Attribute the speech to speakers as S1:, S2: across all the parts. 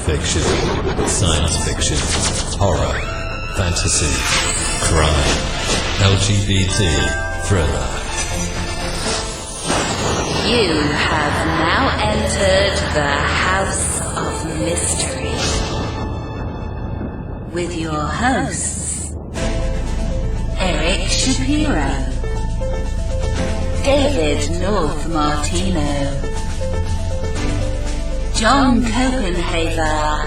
S1: fiction, science fiction, horror, fantasy, crime, LGBT, thriller.
S2: You have now entered the House of Mystery with your hosts, Eric Shapiro, David North Martino, John Copenhaver,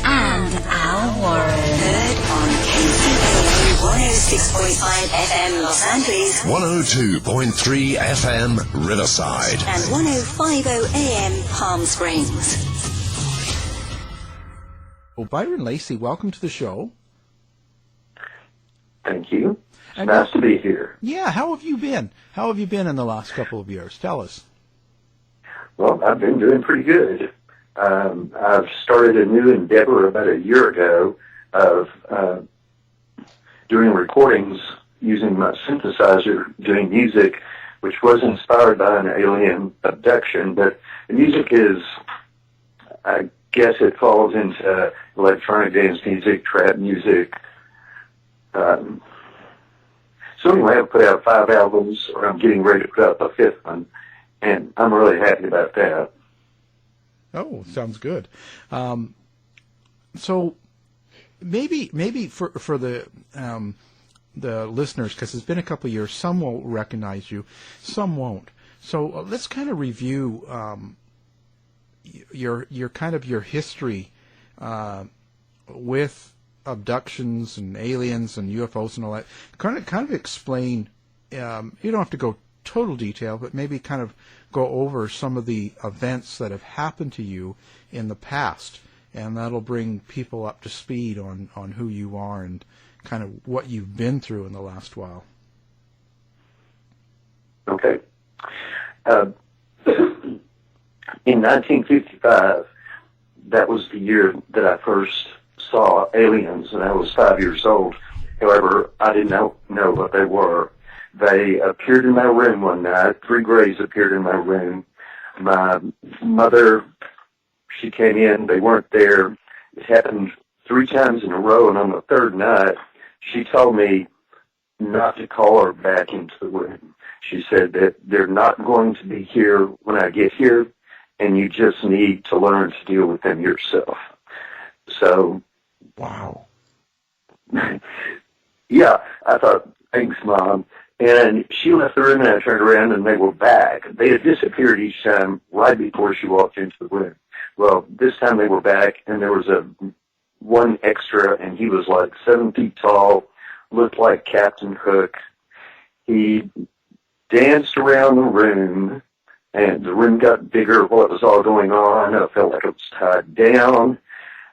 S2: and Al Warren. Heard on KCAA 106.5 FM Los Angeles,
S3: 102.3 FM Riverside,
S2: and 105.0 AM Palm Springs.
S4: Well, Byron Lacy, welcome to the show.
S5: Thank you. It's nice to be here.
S4: Yeah, how have you been? How have you been in the last couple of years? Tell us.
S5: Well, I've been doing pretty good. I've started a new endeavor about a year ago of doing recordings using my synthesizer, doing music, which was inspired by an alien abduction, but the music is, I guess it falls into electronic dance music, trap music. So anyway, I've put out 5 albums, or I'm getting ready to put out the 5th one, and I'm really happy about that.
S4: Oh, sounds good. So maybe for the listeners, because it's been a couple of years, some will recognize you, some won't. So let's kind of review your kind of your history with abductions and aliens and UFOs and all that. Kind of explain. You don't have to go total detail, but maybe kind of go over some of the events that have happened to you in the past, and that'll bring people up to speed on who you are and kind of what you've been through in the last while.
S5: Okay. In 1955, that was the year that I first saw aliens, and I was 5 years old. However, I didn't know what they were. They appeared in my room one night. 3 grays appeared in my room. My mother, she came in. They weren't there. It happened 3 times in a row, and on the 3rd night, she told me not to call her back into the room. She said that they're not going to be here when I get here, and you just need to learn to deal with them yourself. So,
S4: wow.
S5: Yeah, I thought, thanks, Mom. And she left the room, and I turned around, and they were back. They had disappeared each time right before she walked into the room. Well, this time they were back, and there was one extra, and he was like 7 feet tall, looked like Captain Hook. He danced around the room, and the room got bigger while it was all going on. I felt like it was tied down.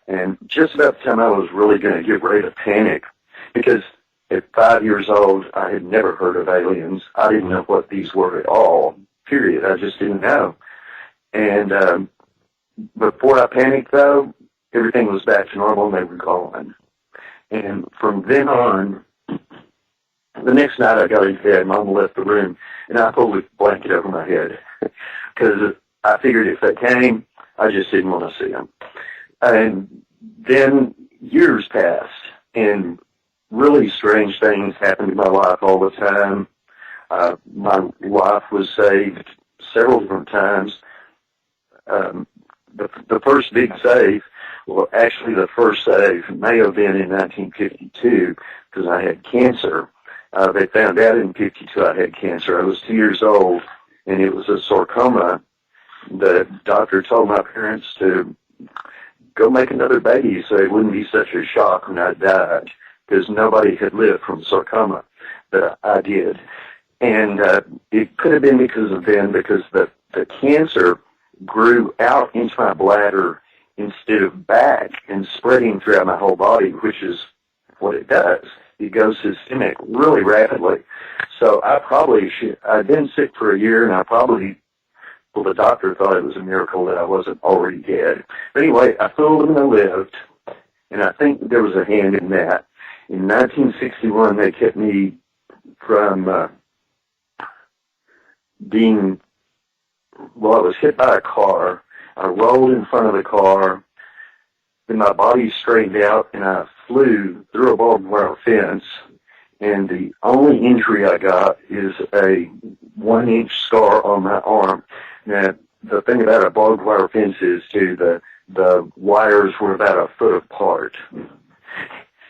S5: And just about the time I was really going to get ready to panic, because at 5 years old, I had never heard of aliens. I didn't know what these were at all, period. I just didn't know. And before I panicked, though, everything was back to normal, and they were gone. And from then on, the next night I got into bed, Mom left the room, and I pulled a blanket over my head, because I figured if they came, I just didn't want to see them. And then years passed, and really strange things happened in my life all the time. My life was saved several different times. The first big save, well, actually the first save may have been in 1952 because I had cancer. They found out in 52 I had cancer. I was 2 years old, and it was a sarcoma. The doctor told my parents to go make another baby so it wouldn't be such a shock when I died, because nobody had lived from sarcoma, but I did. And it could have been because the cancer grew out into my bladder instead of back and spreading throughout my whole body, which is what it does. It goes systemic really rapidly. So I'd been sick for a year, and the doctor thought it was a miracle that I wasn't already dead. But anyway, I fooled them and I lived, and I think there was a hand in that. In 1961, they kept me from I was hit by a car. I rolled in front of the car. Then my body straightened out, and I flew through a barbed wire fence. And the only injury I got is a 1-inch scar on my arm. Now, the thing about a barbed wire fence is, too, the wires were about a foot apart.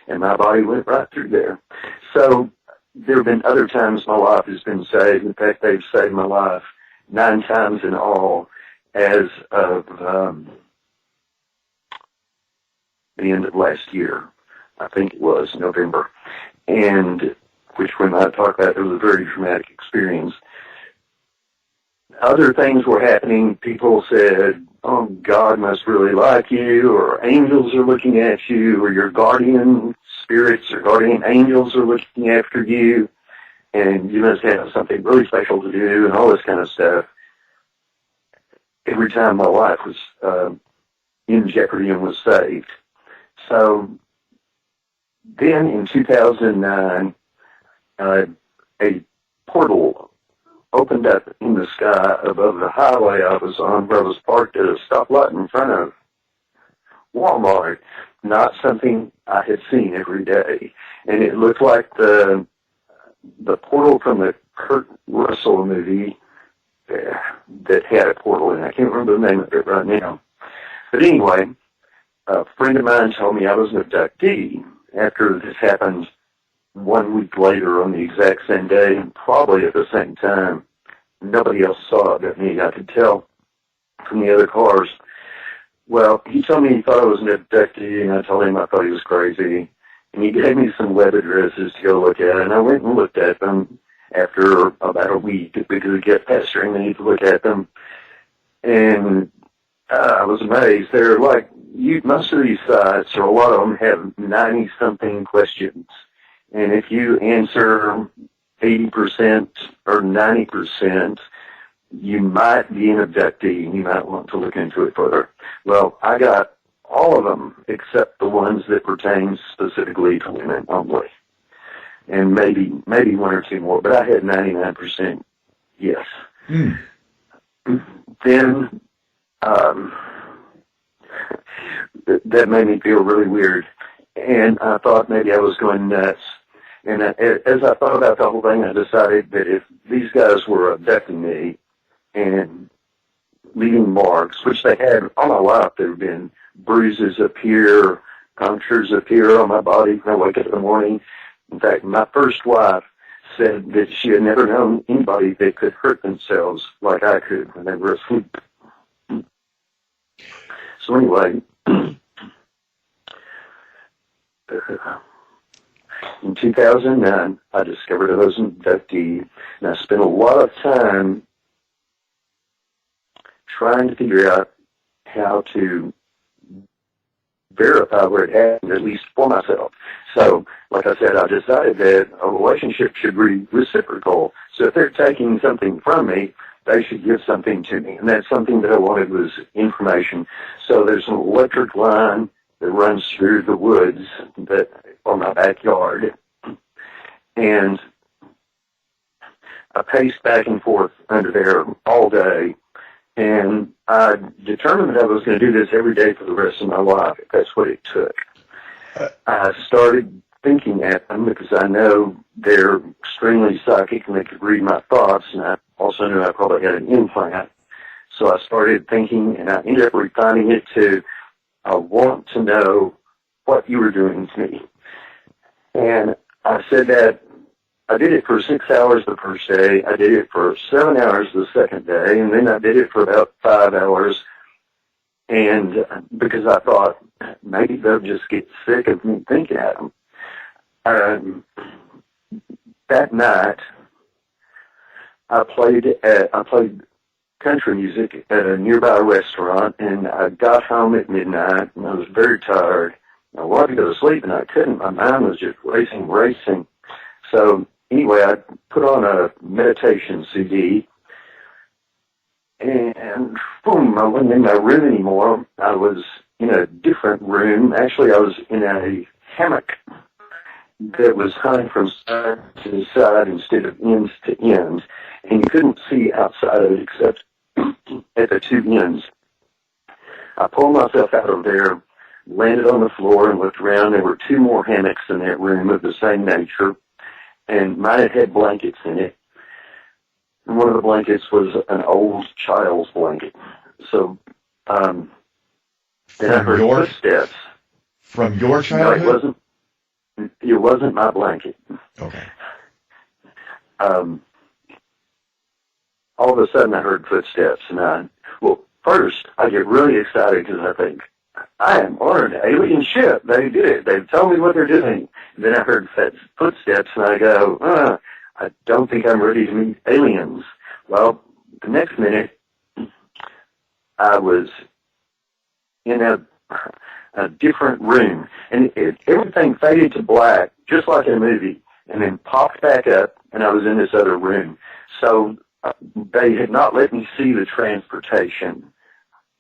S5: And my body went right through there. So there have been other times my life has been saved. In fact, they've saved my life 9 times in all as of the end of last year. I think it was November. And which when I talk about, it was a very traumatic experience. Other things were happening. People said, oh, God must really like you, or angels are looking at you, or your guardian spirits or guardian angels are looking after you, and you must have something really special to do, and all this kind of stuff. Every time my life was in jeopardy and was saved. So then in 2009, a portal opened up in the sky above the highway I was on, where I was parked at a stoplight in front of Walmart. Not something I had seen every day. And it looked like the portal from the Kurt Russell movie that had a portal in it. I can't remember the name of it right now. But anyway, a friend of mine told me I was an abductee after this happened 1 week later on the exact same day, and probably at the same time. Nobody else saw it but me. I could tell from the other cars. Well, he told me he thought I was an abductee, and I told him I thought he was crazy. And he gave me some web addresses to go look at, and I went and looked at them after about a week because he kept pestering me to look at them. And I was amazed. They're like, most of these sites, or a lot of them, have 90-something questions. And if you answer 80% or 90%, you might be an abductee, and you might want to look into it further. Well, I got all of them except the ones that pertain specifically to women only. And maybe 1 or 2 more, but I had 99% yes. Then that made me feel really weird, and I thought maybe I was going nuts. And as I thought about the whole thing, I decided that if these guys were abducting me and leaving marks, which they had all my life, there have been bruises up here, punctures up here on my body when I wake up in the morning. In fact, my first wife said that she had never known anybody that could hurt themselves like I could when they were asleep. So anyway, in 2009, I discovered I was an abductee, and I spent a lot of time trying to figure out how to verify where it happened, at least for myself. So, like I said, I decided that a relationship should be reciprocal. So if they're taking something from me, they should give something to me. And that's something that I wanted was information. So there's an electric line that runs through the woods that on my backyard. And I paced back and forth under there all day. And I determined that I was going to do this every day for the rest of my life, if that's what it took. I started thinking at them because I know they're extremely psychic and they could read my thoughts, and I also knew I probably had an implant. So I started thinking, and I ended up refining it to, I want to know what you were doing to me. And I said that I did it for 6 hours the first day, I did it for 7 hours the second day, and then I did it for about 5 hours. And because I thought maybe they'll just get sick of me thinking at them. That night, I played country music at a nearby restaurant, and I got home at midnight, and I was very tired. I wanted to go to sleep, and I couldn't. My mind was just racing. So anyway, I put on a meditation CD, and boom, I wasn't in my room anymore. I was in a different room. Actually, I was in a hammock that was hung from side to side instead of ends to ends, and you couldn't see outside of it except at the two ends. I pulled myself out of there, landed on the floor, and looked around. There were 2 more hammocks in that room of the same nature, and mine had blankets in it. And one of the blankets was an old child's blanket. So, then I heard footsteps.
S6: From your childhood?
S5: No, it wasn't my blanket.
S6: Okay.
S5: All of a sudden I heard footsteps, and first I get really excited because I think, I am on an alien ship. They did it. They've told me what they're doing. And then I heard footsteps, and I go, I don't think I'm ready to meet aliens. Well, the next minute, I was in a different room, and everything faded to black, just like in a movie, and then popped back up, and I was in this other room. So they had not let me see the transportation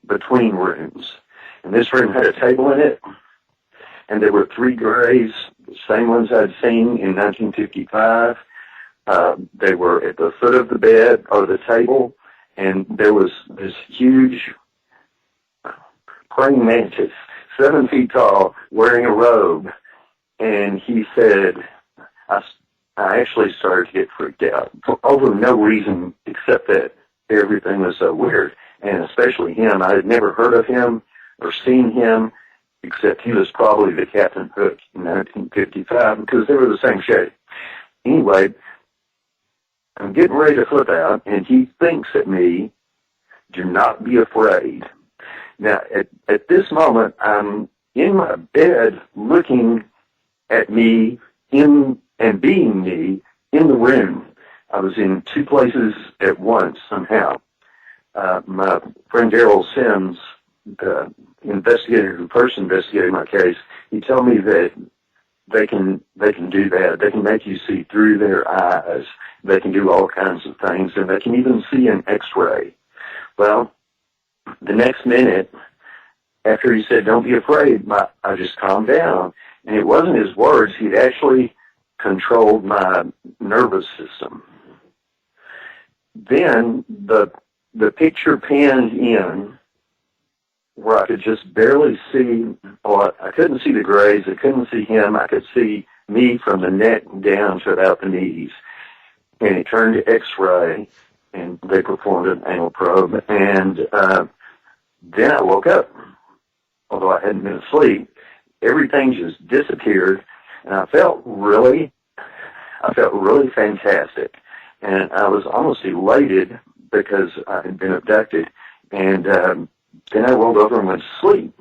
S5: between rooms. And this room had a table in it, and there were 3 grays, the same ones I'd seen in 1955. They were at the foot of the bed or the table, and there was this huge praying mantis, 7 feet tall, wearing a robe. And he said, I actually started to get freaked out for over no reason except that everything was so weird, and especially him. I had never heard of him or seen him, except he was probably the Captain Hook in 1955 because they were the same shape. Anyway, I'm getting ready to flip out, and he thinks at me, do not be afraid. Now, at this moment, I'm in my bed looking at me and being me in the room. I was in 2 places at once somehow. My friend Daryl Sims, the investigator who first investigated my case, he told me that they can do that. They can make you see through their eyes. They can do all kinds of things, and they can even see an X-ray. Well, the next minute, after he said, don't be afraid, I just calmed down. And it wasn't his words. He'd actually controlled my nervous system. Then the picture panned in where I could just barely see, I couldn't see the grays, I couldn't see him, I could see me from the neck down to about the knees. And it turned to X-ray, and they performed an anal probe, and then I woke up. Although I hadn't been asleep, everything just disappeared, and I felt really fantastic. And I was almost elated because I had been abducted, and then I rolled over and went to sleep.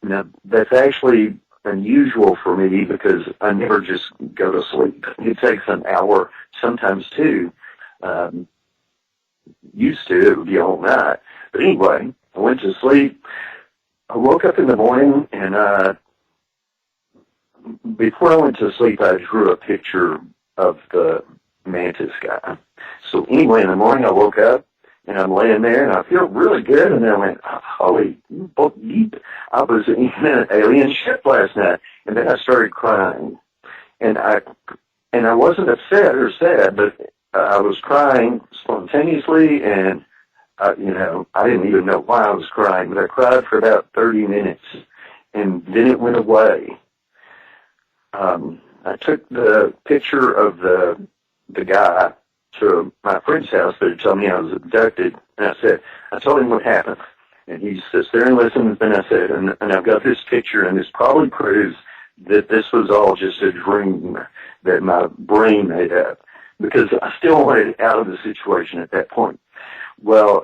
S5: Now, that's actually unusual for me because I never just go to sleep. It takes an hour, sometimes 2. Used to, it would be all night. But anyway, I went to sleep. I woke up in the morning, and before I went to sleep, I drew a picture of the mantis guy. So anyway, in the morning, I woke up, and I'm laying there, and I feel really good, and then I went, holy, I was in an alien ship last night, and then I started crying. And I wasn't upset or sad, but I was crying spontaneously, and I didn't even know why I was crying, but I cried for about 30 minutes, and then it went away. I took the picture of the guy to my friend's house that had told me I was abducted, and I told him what happened. And he sits there and listens, and I said, and I've got this picture, and this probably proves that this was all just a dream that my brain made up, because I still wanted out of the situation at that point. Well,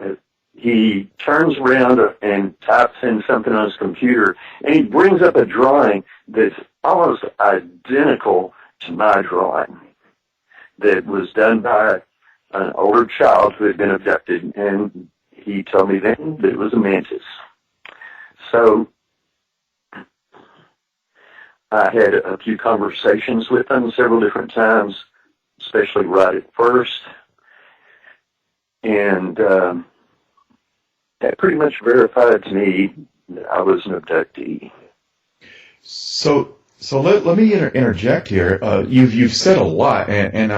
S5: he turns around and types in something on his computer, and he brings up a drawing that's almost identical to my drawing that was done by an older child who had been abducted, and he told me then that it was a mantis. So I had a few conversations with him several different times, especially right at first, and that pretty much verified to me that I was an abductee.
S6: So let me interject here. You've said a lot, and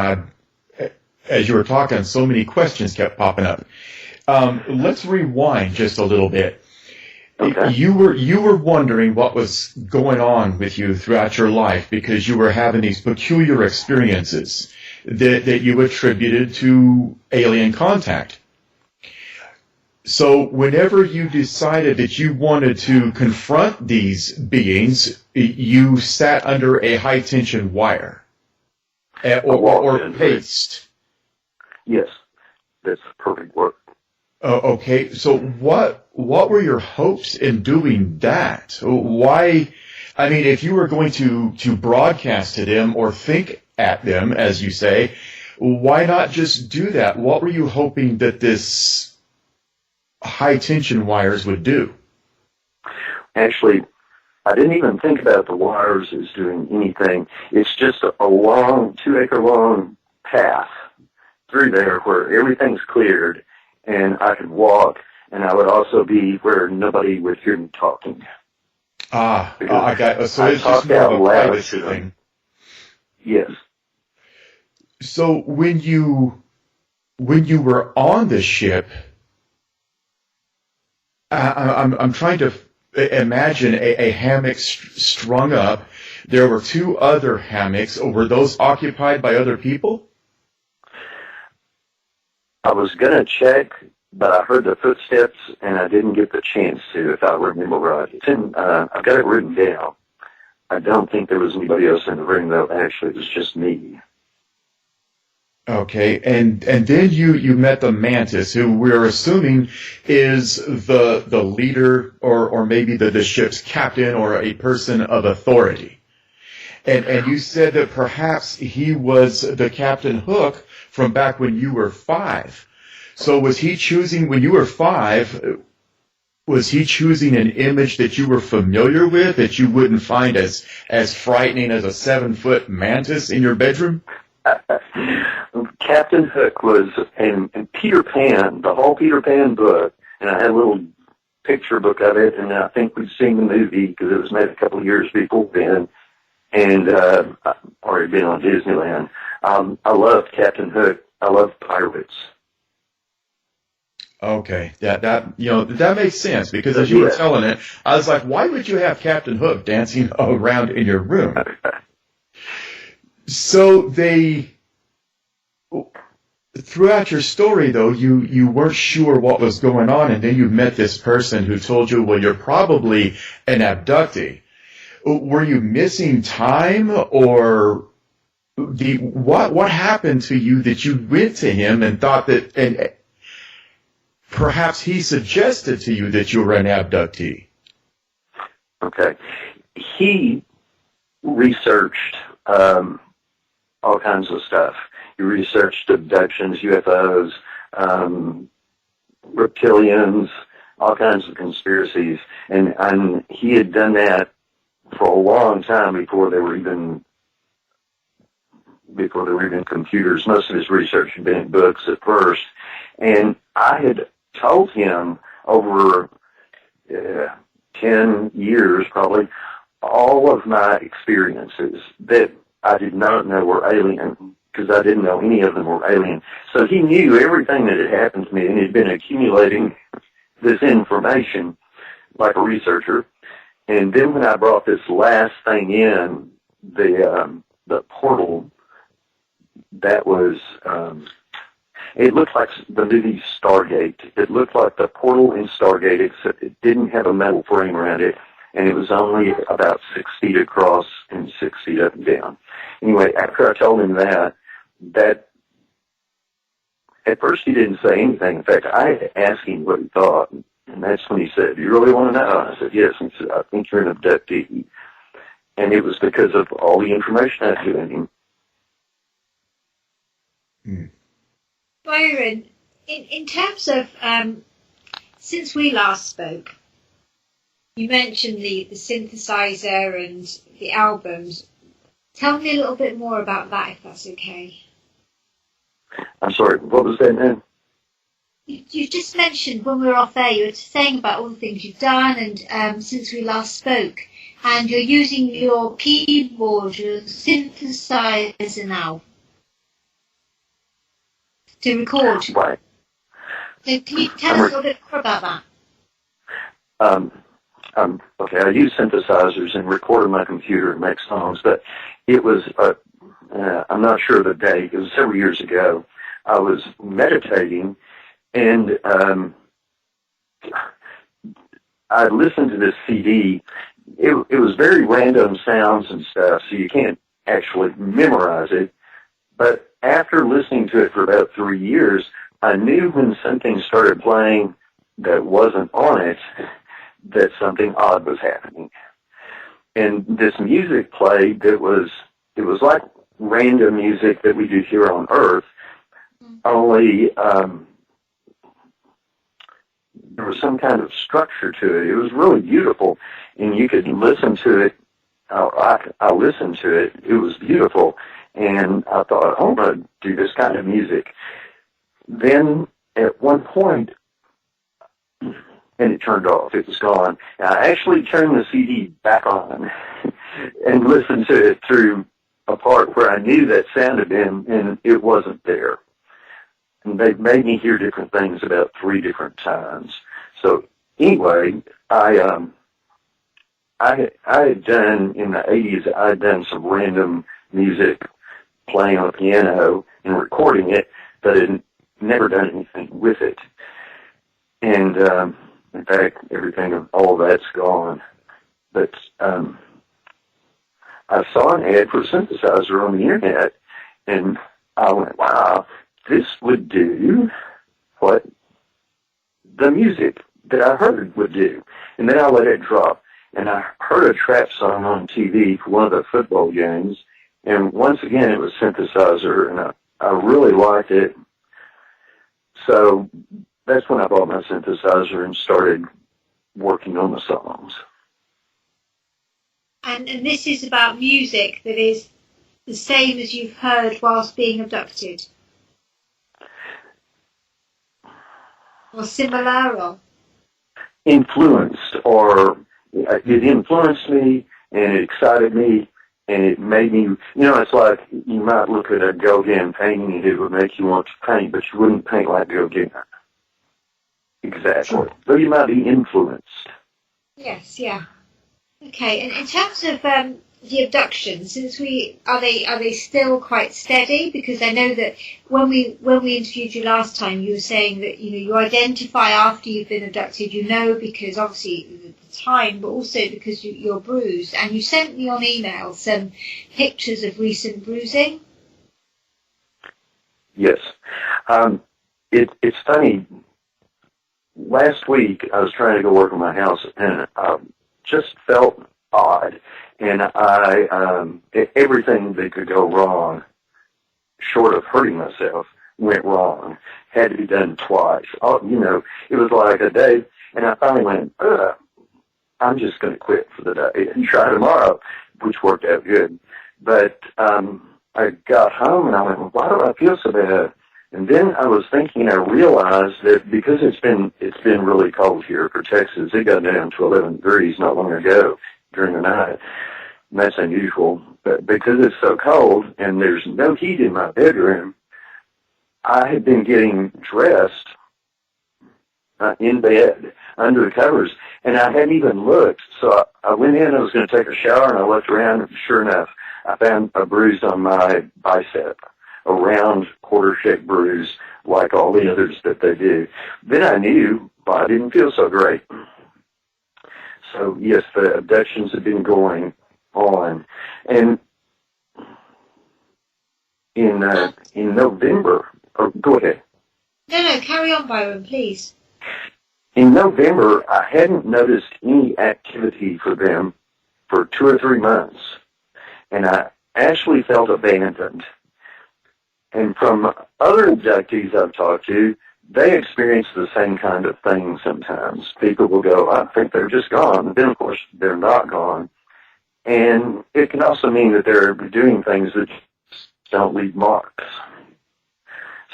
S6: as you were talking, so many questions kept popping up. Let's rewind just a little bit.
S5: Okay.
S6: You were wondering what was going on with you throughout your life because you were having these peculiar experiences that you attributed to alien contact. So whenever you decided that you wanted to confront these beings, you sat under a high tension wire or paste.
S5: Yes, that's the perfect word.
S6: Oh, okay. So what were your hopes in doing that? Why? I mean, if you were going to broadcast to them or think at them, as you say, why not just do that? What were you hoping that this high tension wires would do?
S5: Actually, I didn't even think about the wires as doing anything. It's just a long, 2-acre long path through there where everything's cleared, and I could walk, and I would also be where nobody would hear me talking.
S6: I got. So it's just
S5: talked
S6: more
S5: out
S6: of a
S5: loud
S6: privacy
S5: to them.
S6: thing.
S5: Yes.
S6: So when you were on the ship, I'm trying to imagine a hammock strung up. There were 2 other hammocks. Were those occupied by other people?
S5: I was going to check, but I heard the footsteps, and I didn't get the chance to, if I remember right. It's I've got it written down. I don't think there was anybody else in the room, though. Actually, it was just me.
S6: Okay, and then you met the mantis, who we're assuming is the leader or maybe the ship's captain or a person of authority. And you said that perhaps he was the Captain Hook from back when you were 5. So was he choosing, when you were 5, was he choosing an image that you were familiar with, that you wouldn't find as frightening as a 7-foot mantis in your bedroom?
S5: Captain Hook was in Peter Pan, the whole Peter Pan book, and I had a little picture book of it, and I think we'd seen the movie because it was made a couple of years before then, and I've already been on Disneyland. I loved Captain Hook. I loved pirates.
S6: Okay, that makes sense, because as you were telling it, I was like, why would you have Captain Hook dancing around in your room? So throughout your story, though, you weren't sure what was going on, and then you met this person who told you, well, you're probably an abductee. Were you missing time, or what happened to you that you went to him and thought that, and perhaps he suggested to you that you were an abductee?
S5: Okay. He researched all kinds of stuff. He researched abductions, UFOs, reptilians, all kinds of conspiracies, and he had done that for a long time before there were even computers. Most of his research had been in books at first, and I had told him over 10 years probably all of my experiences that I did not know were alien, because I didn't know any of them were alien. So he knew everything that had happened to me, and he'd been accumulating this information like a researcher. And then when I brought this last thing in, the portal, that was, it looked like the movie Stargate. It looked like the portal in Stargate, except it didn't have a metal frame around it, and it was only about 6 feet across and 6 feet up and down. Anyway, after I told him that at first he didn't say anything. In fact, I had to ask him what he thought, and that's when he said, "Do you really want to know?" I said, "Yes." And he said, "I think you're an abductee." And it was because of all the information I had given him.
S7: Byron, in terms of, since we last spoke, you mentioned the synthesizer and the albums. Tell me a little bit more about that, if that's okay.
S5: I'm sorry, what was that, man?
S7: You just mentioned when we were off air, you were saying about all the things you've done and since we last spoke, and you're using your keyboard, your synthesizer now to record.
S5: Right.
S7: So can you tell us a little bit more about that?
S5: Okay, I use synthesizers and record on my computer and make songs, but it was, I'm not sure of the date, it was several years ago. I was meditating, and I listened to this CD. It was very random sounds and stuff, so you can't actually memorize it. But after listening to it for about 3 years, I knew when something started playing that wasn't on it, that something odd was happening. And this music played it was like random music that we do here on Earth, only there was some kind of structure to it. It was really beautiful, and you could listen to it. I listened to it. It was beautiful, and I thought, I'm going to do this kind of music. Then at one point, and it turned off. It was gone. And I actually turned the CD back on and listened to it through a part where I knew that sound had been, and it wasn't there. And they made me hear different things about 3 different times. So anyway, I had done, in the 80s, I had done some random music, playing on the piano and recording it, but had never done anything with it. And in fact, everything, all of that's gone. But I saw an ad for a synthesizer on the internet, and I went, wow, this would do what the music that I heard would do. And then I let it drop. And I heard a trap song on TV for one of the football games, and once again it was synthesizer, and I really liked it. So that's when I bought my synthesizer and started working on the songs.
S7: And this is about music that is the same as you've heard whilst being abducted? Or similar, or?
S5: Influenced, or it influenced me, and it excited me, and it made me, it's like you might look at a Gauguin painting and it would make you want to paint, but you wouldn't paint like Gauguin. Exactly. Sure. But you might be influenced.
S7: Yes, yeah. Okay, and in terms of the abduction, since are they still quite steady? Because I know that when we interviewed you last time, you were saying that you identify after you've been abducted, because obviously the time, but also because you're bruised, and you sent me on email some pictures of recent bruising.
S5: Yes, it's funny. Last week I was trying to go work on my house, and just felt odd, and everything that could go wrong, short of hurting myself, went wrong. Had to be done twice. It was like a day, and I finally went, I'm just going to quit for the day and try tomorrow, which worked out good. But I got home, and I went, well, why do I feel so bad? And then I was thinking, I realized that because it's been really cold here for Texas, it got down to 11 degrees not long ago during the night. And that's unusual. But because it's so cold and there's no heat in my bedroom, I had been getting dressed in bed under the covers, and I hadn't even looked. So I went in, I was going to take a shower, and I looked around, and sure enough, I found a bruise on my bicep. A round quarter-shaped bruise like all the others that they do. Then I knew, but I didn't feel so great. So, yes, the abductions have been going on. And in November, go ahead.
S7: No, carry on, Byron, please.
S5: In November, I hadn't noticed any activity for them for 2 or 3 months. And I actually felt abandoned. And from other abductees I've talked to, they experience the same kind of thing sometimes. People will go, I think they're just gone. And then, of course, they're not gone. And it can also mean that they're doing things that don't leave marks.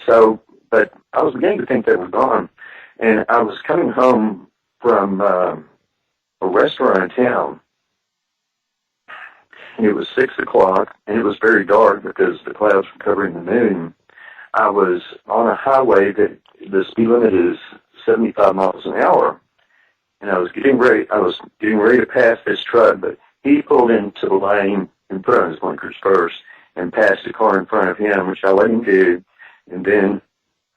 S5: So, but I was beginning to think they were gone. And I was coming home from a restaurant in town. It was 6 o'clock, and it was very dark because the clouds were covering the moon. I was on a highway that the speed limit is 75 miles an hour, and I was getting ready to pass this truck, but he pulled into the lane and put on his blinkers first and passed a car in front of him, which I let him do, and then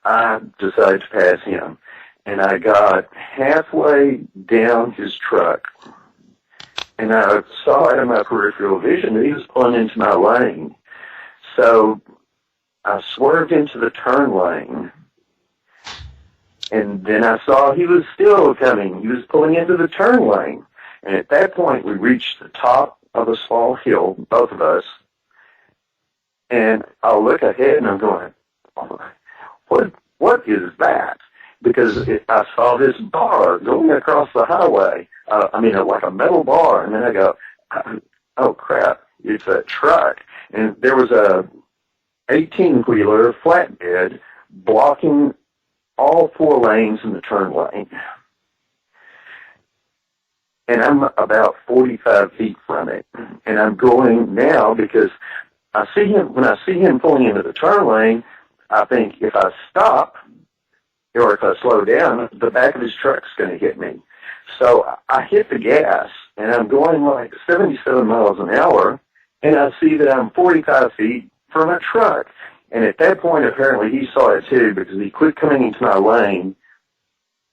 S5: I decided to pass him. And I got halfway down his truck, and I saw out of my peripheral vision that he was pulling into my lane. So I swerved into the turn lane, and then I saw he was still coming. He was pulling into the turn lane. And at that point, we reached the top of a small hill, both of us, and I look ahead, and I'm going, what is that? Because I saw this bar going across the highway. Like a metal bar. And then I go, oh, crap, it's a truck. And there was a 18-wheeler flatbed blocking all 4 lanes in the turn lane. And I'm about 45 feet from it. And I'm going now because when I see him pulling into the turn lane, I think if I stop or if I slow down, the back of his truck's going to hit me. So I hit the gas, and I'm going like 77 miles an hour, and I see that I'm 45 feet from a truck. And at that point, apparently, he saw it too, because he quit coming into my lane,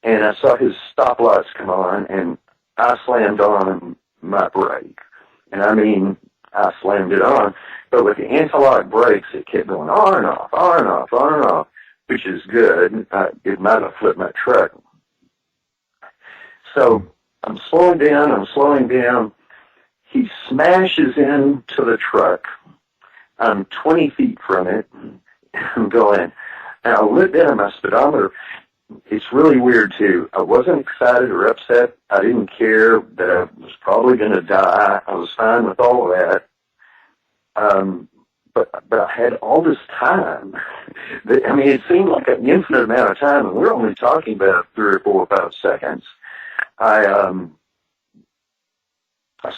S5: and I saw his stop lights come on, and I slammed on my brake. And I slammed it on, but with the anti-lock brakes, it kept going on and off, on and off, on and off, which is good. It might have flipped my truck. So I'm slowing down. He smashes into the truck. I'm 20 feet from it. I'm going, and I looked down at my speedometer. It's really weird, too. I wasn't excited or upset. I didn't care that I was probably going to die. I was fine with all of that. But I had all this time. It seemed like an infinite amount of time, and we're only talking about 3 or 4 or 5 seconds. I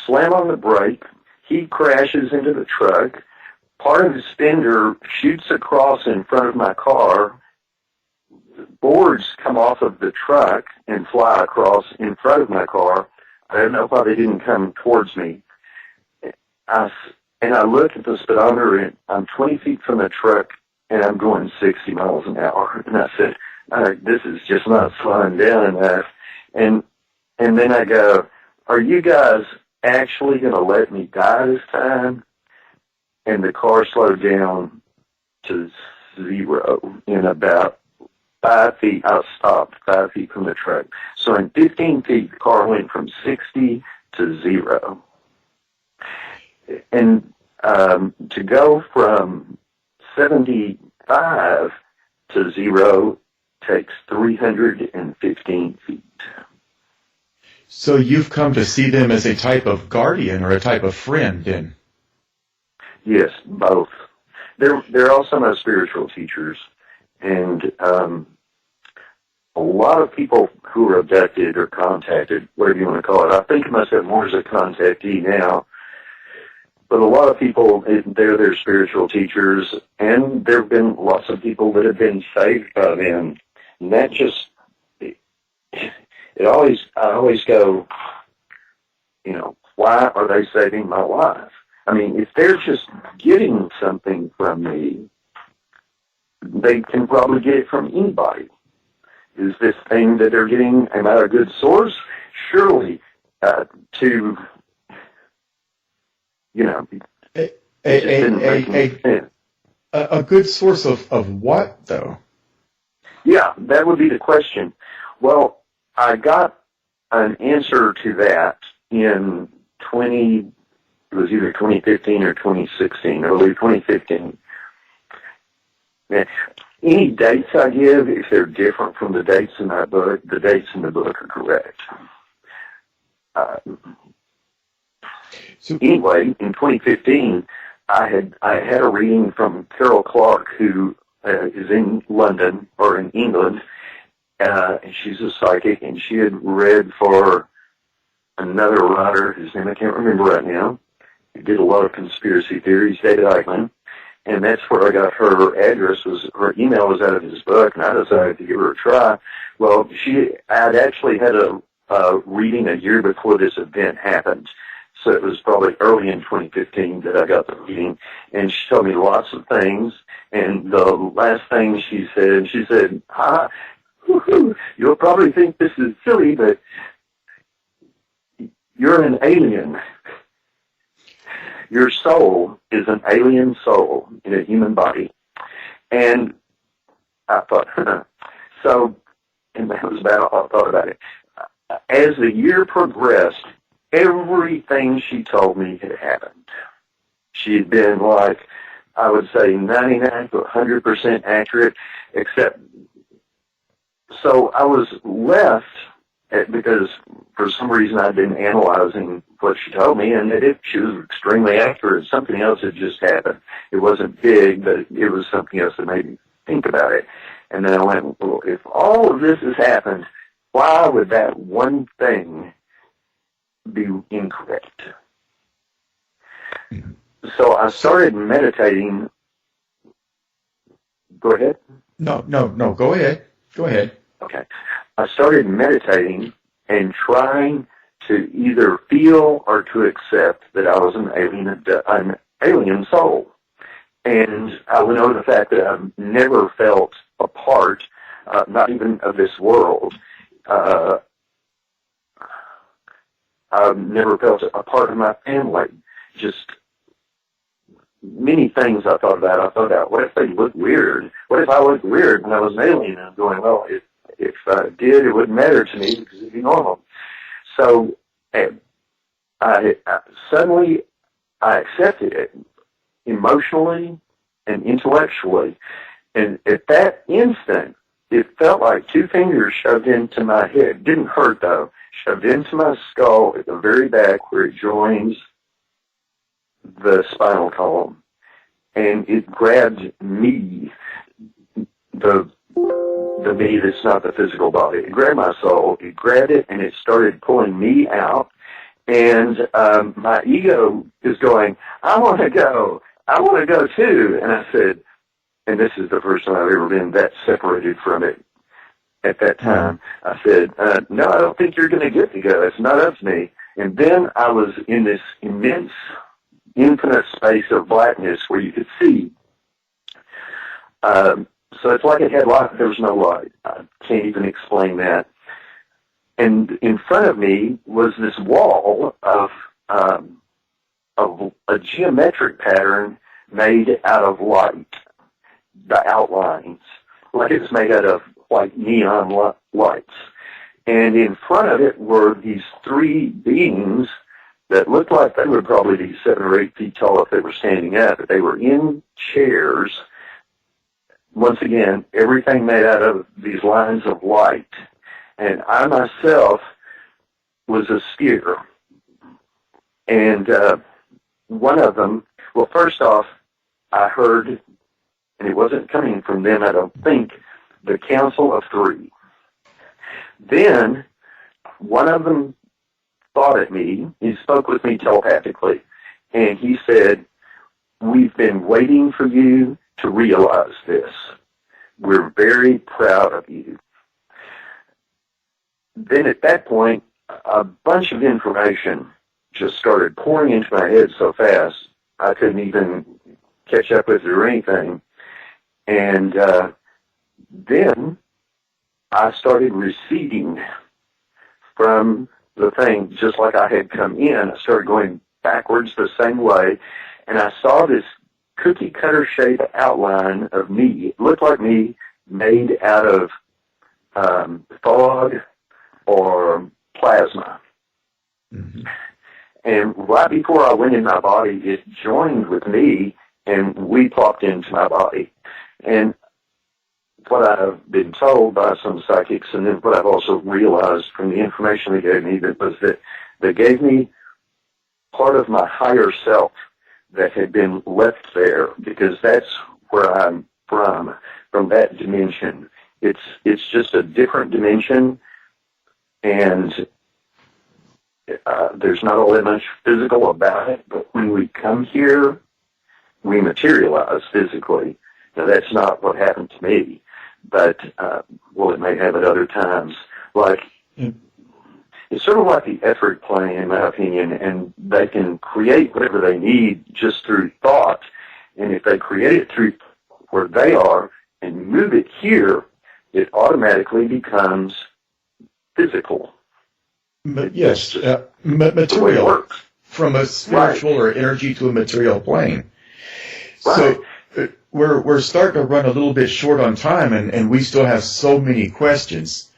S5: slam on the brake. He crashes into the truck. Part of his fender shoots across in front of my car. Boards come off of the truck and fly across in front of my car. I don't know why they didn't come towards me. And I look at the speedometer, and I'm 20 feet from the truck, and I'm going 60 miles an hour. And I said, this is just not slowing down enough. And then I go, are you guys actually going to let me die this time? And the car slowed down to 0 in about 5 feet. I stopped 5 feet from the truck. So in 15 feet, the car went from 60 to 0. And to go from 75 to 0 takes 315 feet.
S6: So you've come to see them as a type of guardian or a type of friend, then?
S5: Yes, both. They're also my spiritual teachers, and a lot of people who are abducted or contacted, whatever you want to call it. I think of myself more as a contactee now, but a lot of people, they're their spiritual teachers, and there have been lots of people that have been saved by them. And that just, I always go, why are they saving my life? If they're just getting something from me, they can probably get it from anybody. Is this thing that they're getting, am I a good source? Surely,
S6: a good source of what, though?
S5: Yeah, that would be the question. Well, I got an answer to that in it was either 2015 or 2016, early 2015. Any dates I give, if they're different from the dates in my book, the dates in the book are correct. Anyway, in 2015, I had a reading from Carol Clark, who is in London, or in England, and she's a psychic, and she had read for another writer, whose name I can't remember right now, who did a lot of conspiracy theories, David Eichmann, and that's where I got her address. Her email was out of his book, and I decided to give her a try. Well, I'd actually had a reading a year before this event happened. So it was probably early in 2015 that I got the reading, and she told me lots of things. And the last thing she said, you'll probably think this is silly, but you're an alien. Your soul is an alien soul in a human body. And I thought, so, and that was about all I thought about it. As the year progressed, everything she told me had happened. She had been like, I would say 99 to 100% accurate, except, so I was left, because for some reason I'd been analyzing what she told me, and she was extremely accurate. Something else had just happened. It wasn't big, but it was something else that made me think about it. And then I went, well, if all of this has happened, why would that one thing be incorrect? So I started meditating. Go ahead.
S6: No, go ahead. Go ahead.
S5: Okay. I started meditating and trying to either feel or to accept that I was an alien soul. And I went over the fact that I've never felt a part, not even of this world. I've never felt a part of my family. Just many things I thought about. I thought about, what if they look weird? What if I looked weird when I was an alien? And I'm going, well, if I did, it wouldn't matter to me because it'd be normal. So I suddenly accepted it emotionally and intellectually. And at that instant, it felt like two fingers shoved into my head. It didn't hurt, though. Shoved into my skull at the very back where it joins the spinal column. And it grabbed me, the me that's not the physical body. It grabbed my soul, it grabbed it, and it started pulling me out. And my ego is going, I want to go too. And I said, and this is the first time I've ever been that separated from it at that time. I said, no, I don't think you're going to get to go. It's not up to me. And then I was in this immense, infinite space of blackness where you could see. So it's like it had light. There was no light. I can't even explain that. And in front of me was this wall of a geometric pattern made out of light, the outlines, like it was made out of like neon lights. And in front of it were these three beings that looked like they would probably be 7 or 8 feet tall if they were standing up, but they were in chairs. Once again, everything made out of these lines of light. And I myself was a sphere. And one of them, well, first off, I heard, and it wasn't coming from them, I don't think, the Council of Three. Then one of them thought at me, he spoke with me telepathically, and he said, we've been waiting for you to realize this. We're very proud of you. Then at that point, a bunch of information just started pouring into my head so fast, I couldn't even catch up with it or anything. And then I started receding from the thing just like I had come in. I started going backwards the same way, and I saw this cookie cutter shape outline of me. It looked like me made out of fog or plasma. Mm-hmm. And right before I went in my body, it joined with me, and we popped into my body. And what I've been told by some psychics, and then what I've also realized from the information they gave me, that was that they gave me part of my higher self that had been left there, because that's where I'm from that dimension. It's just a different dimension, and there's not all that much physical about it, but when we come here, we materialize physically. Now, that's not what happened to me, but, well, it may have at other times. Like, It's sort of like the effort plane, in my opinion, and they can create whatever they need just through thought. And if they create it through where they are and move it here, it automatically becomes physical.
S6: Yes,
S5: The way it
S6: material,
S5: works.
S6: from a spiritual or energy to a material plane.
S5: Right.
S6: So we're starting to run a little bit short on time, and we still have so many questions.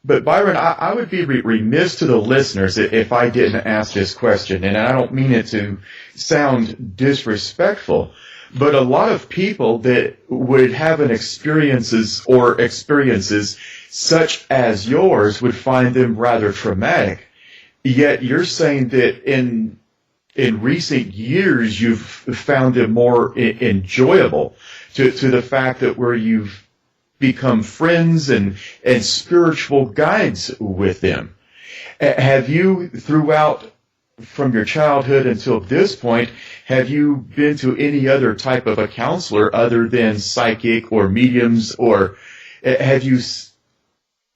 S6: But Byron, I would be remiss to the listeners if I didn't ask this question, and I don't mean it to sound disrespectful, but a lot of people that would have experiences such as yours would find them rather traumatic. Yet you're saying that in recent years you've found them more enjoyable to the fact that where you've become friends and spiritual guides with them. Have you, throughout from your childhood until this point, have you been to any other type of a counselor other than psychic or mediums, or have you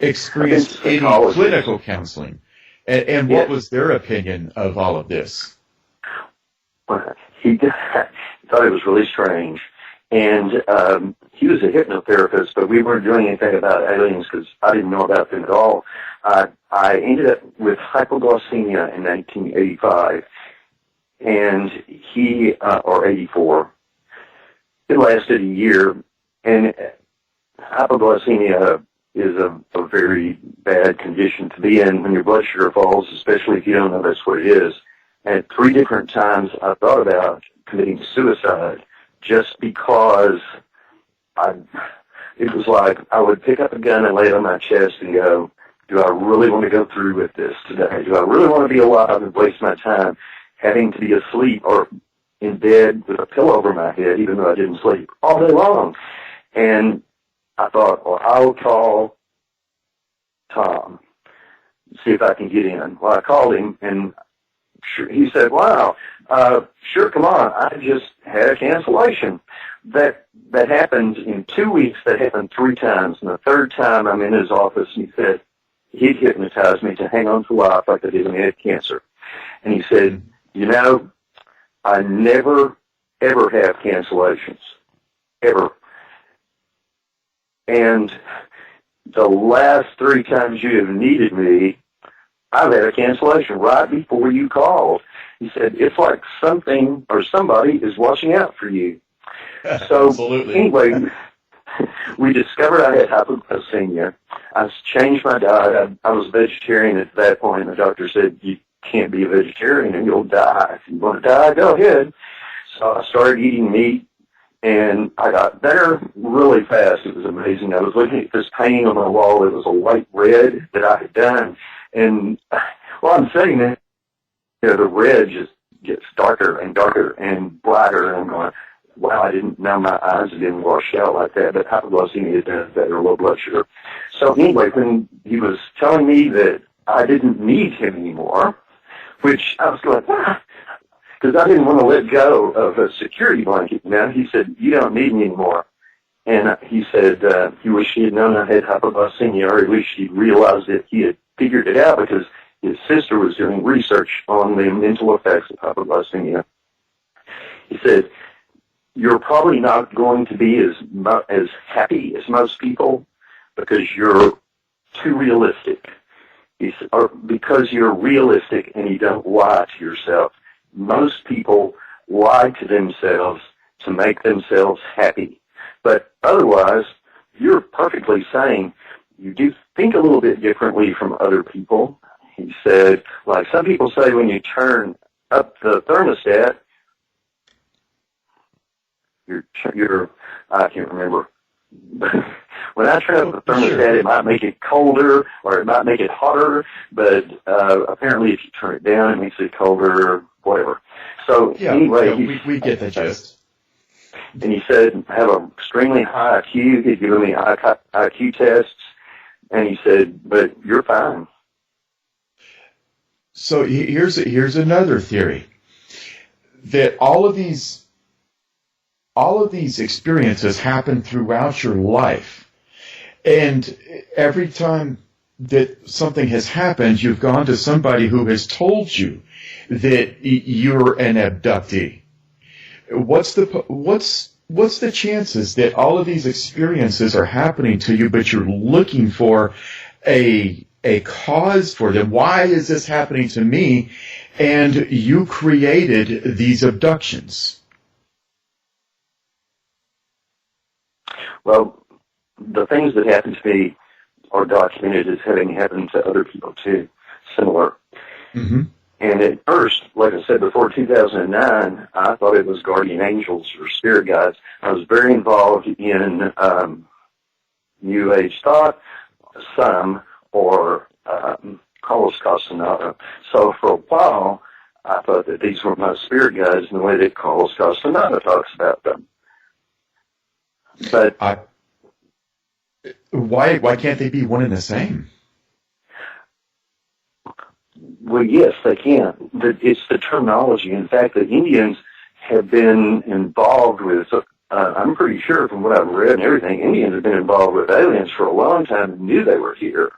S6: experienced any clinical counseling? And what was their opinion of all of this?
S5: He thought it was really strange. And he was a hypnotherapist, but we weren't doing anything about aliens because I didn't know about them at all. I ended up with hypoglycemia in 1985, and or 84. It lasted a year, and hypoglycemia is a very bad condition to be in when your blood sugar falls, especially if you don't know that's what it is. And 3 different times I thought about committing suicide just because it was like I would pick up a gun and lay it on my chest and go, do I really want to go through with this today? Do I really want to be alive and waste my time having to be asleep or in bed with a pillow over my head, even though I didn't sleep all day long? And I thought, well, I'll call Tom, see if I can get in. Well, I called him, and he said, wow, sure, come on. I just had a cancellation. That happened in 2 weeks. That happened 3 times. And the third time I'm in his office, and he said he'd hypnotized me to hang on to life like I did when I had cancer. And he said, you know, I never, ever have cancellations. Ever. And the last 3 times you have needed me, I've had a cancellation right before you called. He said, it's like something or somebody is watching out for you. So
S6: Absolutely.
S5: Anyway, we discovered I had hypoglycemia. I changed my diet. I was vegetarian at that point. The doctor said, you can't be a vegetarian and you'll die. If you want to die, go ahead. So I started eating meat, and I got better really fast. It was amazing. I was looking at this painting on my wall. It was a white red that I had done. And while I'm saying that, you know, the red just gets darker and darker and brighter. And I'm going, wow, I didn't know my eyes had been washed out like that. But hypoglycemia does that, or low blood sugar. So anyway, when he was telling me that I didn't need him anymore, which I was going, ah, because I didn't want to let go of a security blanket. Now he said, you don't need me anymore. And he said he wished he had known I had hypoglycemia, or at least he realized that he had figured it out because his sister was doing research on the mental effects of hypoglycemia. He said, you're probably not going to be as happy as most people because you're too realistic. He said, or because you're realistic and you don't lie to yourself. Most people lie to themselves to make themselves happy. But otherwise, you're perfectly sane. You do think a little bit differently from other people. He said, like some people say when you turn up the thermostat, I can't remember. When I turn up the thermostat, it might make it colder or it might make it hotter, but apparently if you turn it down, it makes it colder or whatever. So anyway,
S6: we get the gist.
S5: And he said, I have an extremely high IQ. He'd given me IQ tests, and he said, but you're fine.
S6: So here's another theory, that all of these experiences happen throughout your life, and every time that something has happened, you've gone to somebody who has told you that you're an abductee. What's the chances that all of these experiences are happening to you, but you're looking for a cause for them? Why is this happening to me? And you created these abductions.
S5: Well, the things that happened to me are documented as having happened to other people too, similar.
S6: Mm-hmm.
S5: And at first, like I said before, 2009, I thought it was guardian angels or spirit guides. I was very involved in New Age thought, some, or Carlos Castaneda. So for a while, I thought that these were my spirit guides in the way that Carlos Castaneda talks about them. But
S6: why can't they be one and the same?
S5: Well, yes, they can. It's the terminology. In fact, the Indians have been involved with, I'm pretty sure from what I've read and everything, Indians have been involved with aliens for a long time and knew they were here,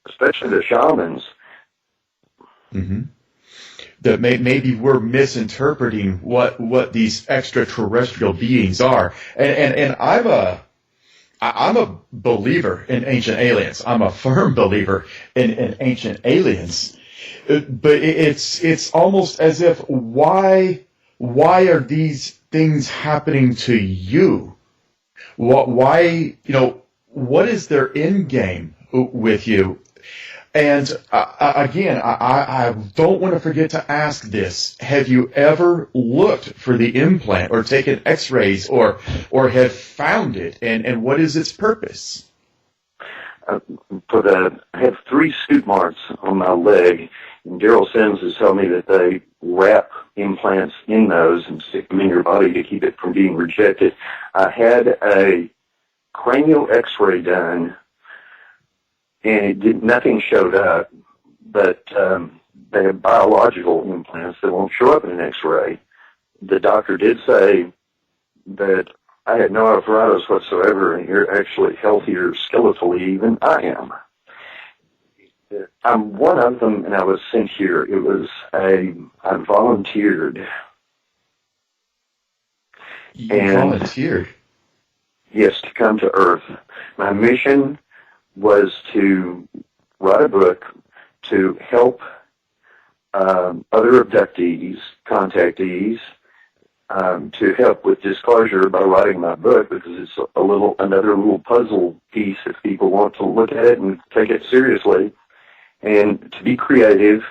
S5: especially the shamans.
S6: Mm-hmm. That maybe we're misinterpreting what these extraterrestrial beings are. And I'm a believer in ancient aliens. I'm a firm believer in ancient aliens. But it's almost as if why are these things happening to you? Why, what is their end game with you? And again, I don't want to forget to ask this. Have you ever looked for the implant or taken x-rays or have found it? And what is its purpose?
S5: I have 3 scoop marks on my leg, and Daryl Sims has told me that they wrap implants in those and stick them in your body to keep it from being rejected. I had a cranial x-ray done, and nothing showed up, but they have biological implants that won't show up in an x-ray. The doctor did say that I had no arthritis whatsoever, and you're actually healthier skeletally than I am. I'm one of them, and I was sent here. I volunteered.
S6: You volunteered?
S5: Yes, to come to Earth. My mission was to write a book to help other abductees, contactees, to help with disclosure by writing my book, because it's another little puzzle piece if people want to look at it and take it seriously, and to be creative,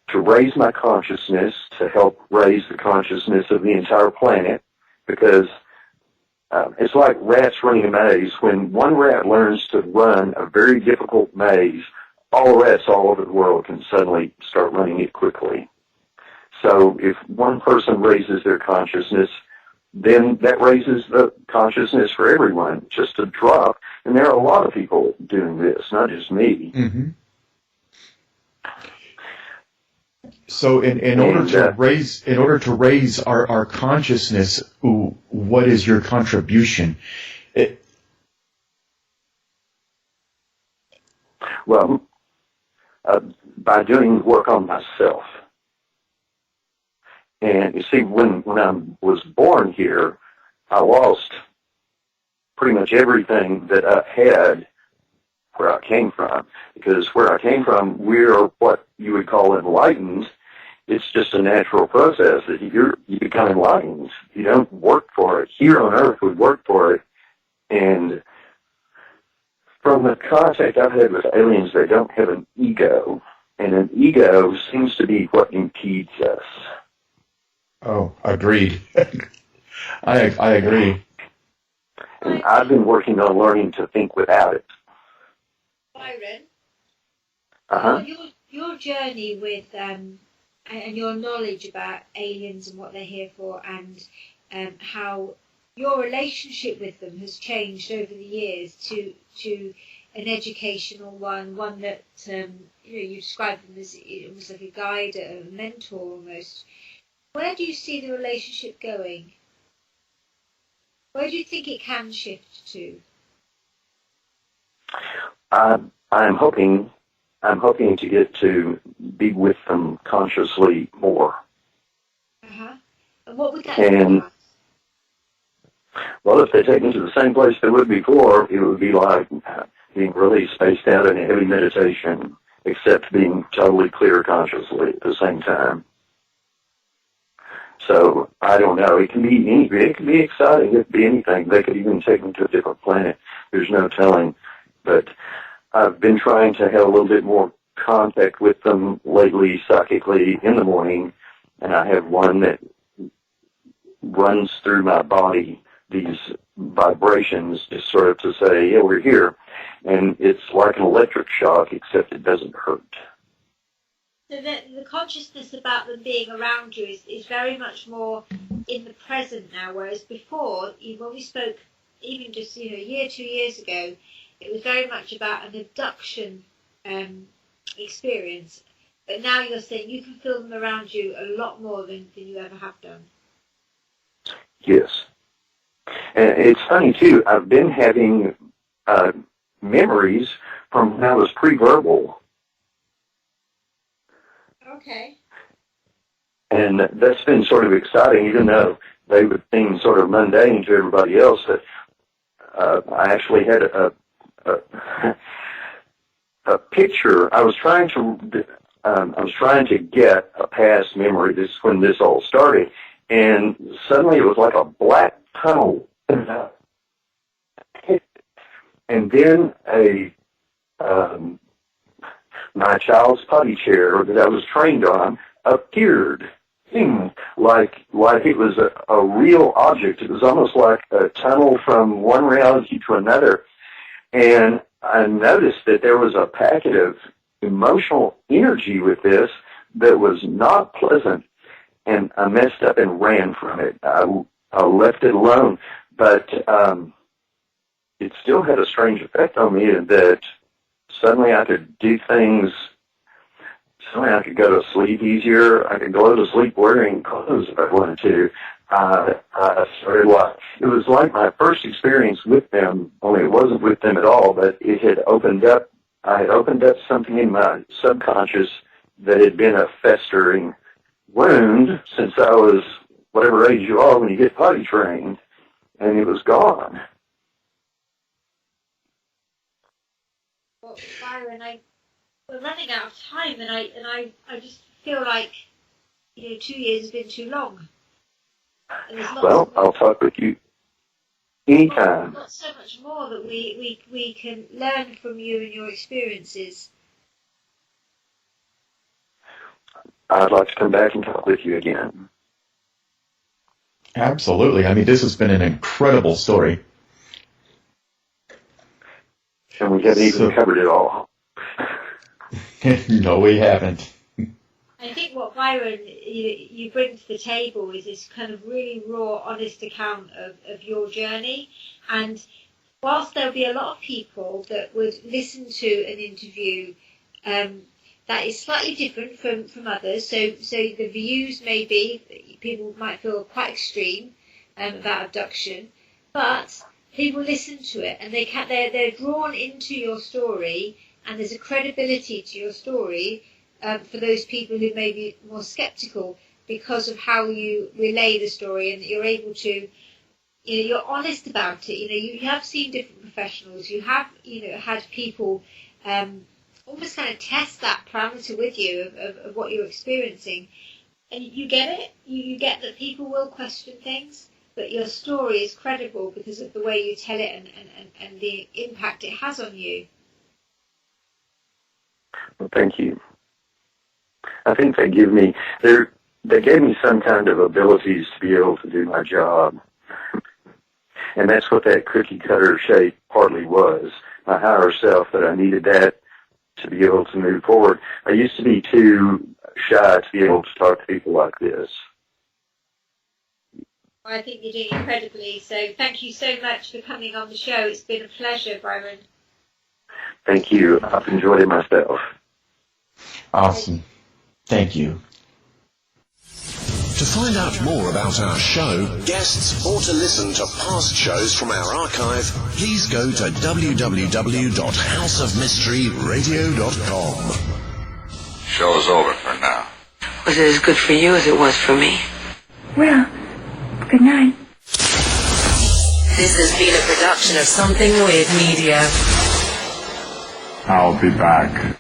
S5: to raise my consciousness, to help raise the consciousness of the entire planet, because it's like rats running a maze. When one rat learns to run a very difficult maze, all rats all over the world can suddenly start running it quickly. So if one person raises their consciousness, then that raises the consciousness for everyone, just a drop. And there are a lot of people doing this, not just me.
S6: Mm-hmm. So in order to raise our consciousness, what is your contribution?
S5: Well, by doing work on myself. And you see, when I was born here, I lost pretty much everything that I had where I came from. Because where I came from, we're what you would call enlightened. It's just a natural process that you become enlightened. You don't work for it. Here on Earth, we work for it. And from the contact I've had with aliens, they don't have an ego. And an ego seems to be what impedes us.
S6: Oh, agreed. I agree.
S5: And I've been working on learning to think without it.
S7: Byron,
S5: Uh-huh.
S7: your journey with and your knowledge about aliens and what they're here for, and how your relationship with them has changed over the years to an educational one that you described them as almost like a guide, a mentor almost. Where do you see the relationship going? Where do you think it can shift to?
S5: I'm hoping to get to be with them consciously more.
S7: Uh-huh. And what would that
S5: And,
S7: be?
S5: well, if they take me to the same place they would before, it would be like being really spaced out in a heavy meditation, except being totally clear consciously at the same time. So, I don't know. It can be anything. It can be exciting. It could be anything. They could even take me to a different planet. There's no telling. But I've been trying to have a little bit more contact with them lately, psychically, in the morning, and I have one that runs through my body, these vibrations, just sort of to say, yeah, we're here. And it's like an electric shock, except it doesn't hurt.
S7: So the consciousness about them being around you is very much more in the present now, whereas before, when we spoke, even just a year, 2 years ago, it was very much about an abduction experience. But now you're saying you can feel them around you a lot more than you ever have done.
S5: Yes. And it's funny, too. I've been having memories from when I was pre-verbal.
S7: Okay.
S5: And that's been sort of exciting, even though they would seem sort of mundane to everybody else. But I actually had a picture. I was trying to get a past memory. This is when this all started, and suddenly it was like a black tunnel, and then my child's potty chair that I was trained on appeared, like it was a real object. It was almost like a tunnel from one reality to another. And I noticed that there was a packet of emotional energy with this that was not pleasant, and I messed up and ran from it. I left it alone, but it still had a strange effect on me that suddenly I could do things. Suddenly I could go to sleep easier. I could go to sleep wearing clothes if I wanted to. It was like my first experience with them, only it wasn't with them at all, but it had opened up, I had opened up something in my subconscious that had been a festering wound since I was whatever age you are when you get potty trained, and it was gone.
S7: Well, Byron, we're running out of time, and I just feel like 2 years has been too long.
S5: Well, I'll talk with you anytime.
S7: Not so much more that we can learn from you and your experiences.
S5: I'd like to come back and talk with you again.
S6: Absolutely. I mean, this has been an incredible story.
S5: And we haven't even covered it all.
S6: No, we haven't.
S7: I think what Byron you bring to the table is this kind of really raw, honest account of your journey. And whilst there'll be a lot of people that would listen to an interview that is slightly different from others, so the views may be, people might feel quite extreme about abduction, but people listen to it and they're drawn into your story, and there's a credibility to your story for those people who may be more sceptical because of how you relay the story, and that you're able to, you're honest about it. You have seen different professionals, you have, had people almost kind of test that parameter with you of what you're experiencing, and you get it. You get that people will question things, but your story is credible because of the way you tell it and the impact it has on you.
S5: Well, thank you. I think they gave me some kind of abilities to be able to do my job. And that's what that cookie cutter shape partly was. My higher self, that I needed that to be able to move forward. I used to be too shy to be able to talk to people like this.
S7: I think you're doing incredibly. So thank you so much for coming on the show. It's been a pleasure, Byron.
S5: Thank you. I've enjoyed it myself.
S6: Awesome. Thank you.
S3: To find out more about our show, guests, or to listen to past shows from our archive, please go to www.houseofmysteryradio.com.
S8: Show's over for now.
S9: Was it as good for you as it was for me?
S10: Well, good night.
S9: This has been a production of Something Weird Media.
S8: I'll be back.